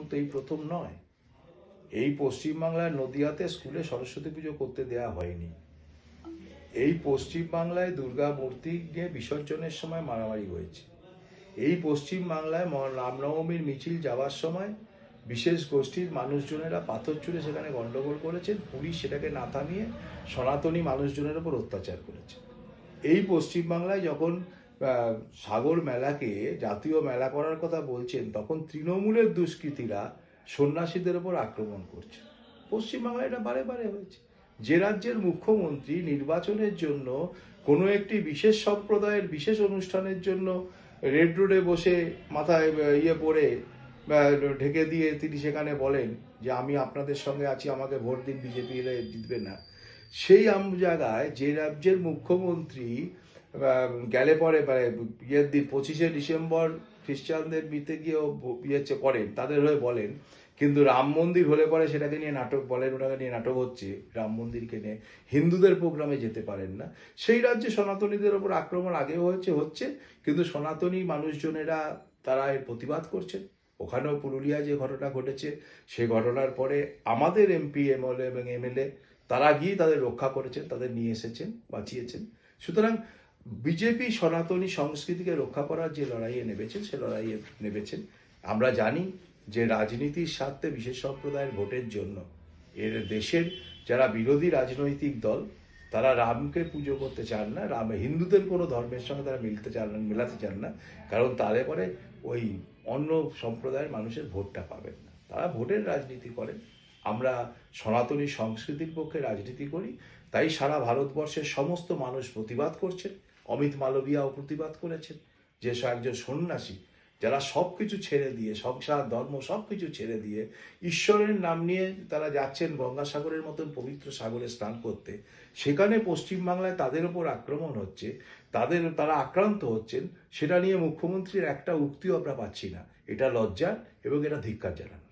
তো এই প্রথম নয়। এই পশ্চিমবাংলার নদিয়াতে স্কুলে সরস্বতী পুজো করতে দেয়া হয়নি। এই পশ্চিমবাংলায় দুর্গা মূর্তি নিয়ে বিসর্জনের সময় মারামারি হয়েছে। এই পশ্চিমবাংলায় রামনবমীর মিছিল যাওয়ার সময় বিশেষ গোষ্ঠীর মানুষজনেরা পাথর ছুঁড়ে সেখানে গন্ডগোল করেছেন। পুলিশ সেটাকে না থামিয়ে সনাতনী মানুষজনের উপর অত্যাচার করেছে। এই পশ্চিমবাংলায় যখন সাগর মেলাকে জাতীয় মেলা করার কথা বলছেন, তখন তৃণমূলের দুষ্কৃতীরা সন্ন্যাসীদের ওপর আক্রমণ করছে। পশ্চিমবাংলায় এটা বারে বারে হয়েছে। যে রাজ্যের মুখ্যমন্ত্রী নির্বাচনের জন্য কোনো একটি বিশেষ সম্প্রদায়ের বিশেষ অনুষ্ঠানের জন্য রেড রোডে বসে মাথায় পরে ঢেকে দিয়ে তিনি সেখানে বলেন যে আমি আপনাদের সঙ্গে আছি, আমাকে ভোট দিন, বিজেপি এলে জিতবে না, সেই জায়গায় যে রাজ্যের মুখ্যমন্ত্রী গেলে পরে ইয়ের দিন 25শে ডিসেম্বর খ্রিস্টানদের বিতে গিয়েও করেন, তাদের হয়ে বলেন, কিন্তু রাম মন্দির হলে পরে সেটাকে নিয়ে নাটক বলেন, ওটাকে নিয়ে নাটক হচ্ছে, রাম মন্দিরকে নিয়ে হিন্দুদের প্রোগ্রামে যেতে পারেন না। সেই রাজ্যে সনাতনীদের ওপর আক্রমণ আগেও হচ্ছে, কিন্তু সনাতনী মানুষজনেরা তারা এর প্রতিবাদ করছেন। ওখানেও পুরুলিয়ায় যে ঘটনা ঘটেছে, সেই ঘটনার পরে আমাদের এমপি এমএলএ এবং এমএলএ তারা গিয়ে তাদের রক্ষা করেছেন, তাদের নিয়ে এসেছেন, বাঁচিয়েছেন। সুতরাং বিজেপি সনাতনী সংস্কৃতিকে রক্ষা করার যে লড়াইয়ে নেমেছেন, সে লড়াইয়ে নেমেছেন। আমরা জানি যে রাজনীতির স্বার্থে বিশেষ সম্প্রদায়ের ভোটের জন্য এর দেশের যারা বিরোধী রাজনৈতিক দল, তারা রামকে পুজো করতে চান না, হিন্দুদের কোনো ধর্মের সঙ্গে তারা মেলাতে চান না, কারণ তাদের পরে ওই অন্য সম্প্রদায়ের মানুষের ভোটটা পাবেন না। তারা ভোটের রাজনীতি করেন। আমরা সনাতনী সংস্কৃতির পক্ষে রাজনীতি করি, তাই সারা ভারতবর্ষের সমস্ত মানুষ প্রতিবাদ করছেন। অমিত মালবিয়াও প্রতিবাদ করেছেন যে একজন সন্ন্যাসী যারা সব কিছু ছেড়ে দিয়ে, সংসার ধর্ম সব কিছু ছেড়ে দিয়ে ঈশ্বরের নাম নিয়ে তারা যাচ্ছেন গঙ্গাসাগরের মতন পবিত্র সাগরে স্নান করতে, সেখানে পশ্চিমবাংলায় তাদের ওপর আক্রমণ হচ্ছে, তারা আক্রান্ত হচ্ছেন, সেটা নিয়ে মুখ্যমন্ত্রীর একটা উক্তিও আমরা পাচ্ছি না। এটা লজ্জা এবং এটা ধিক্কার জানানো।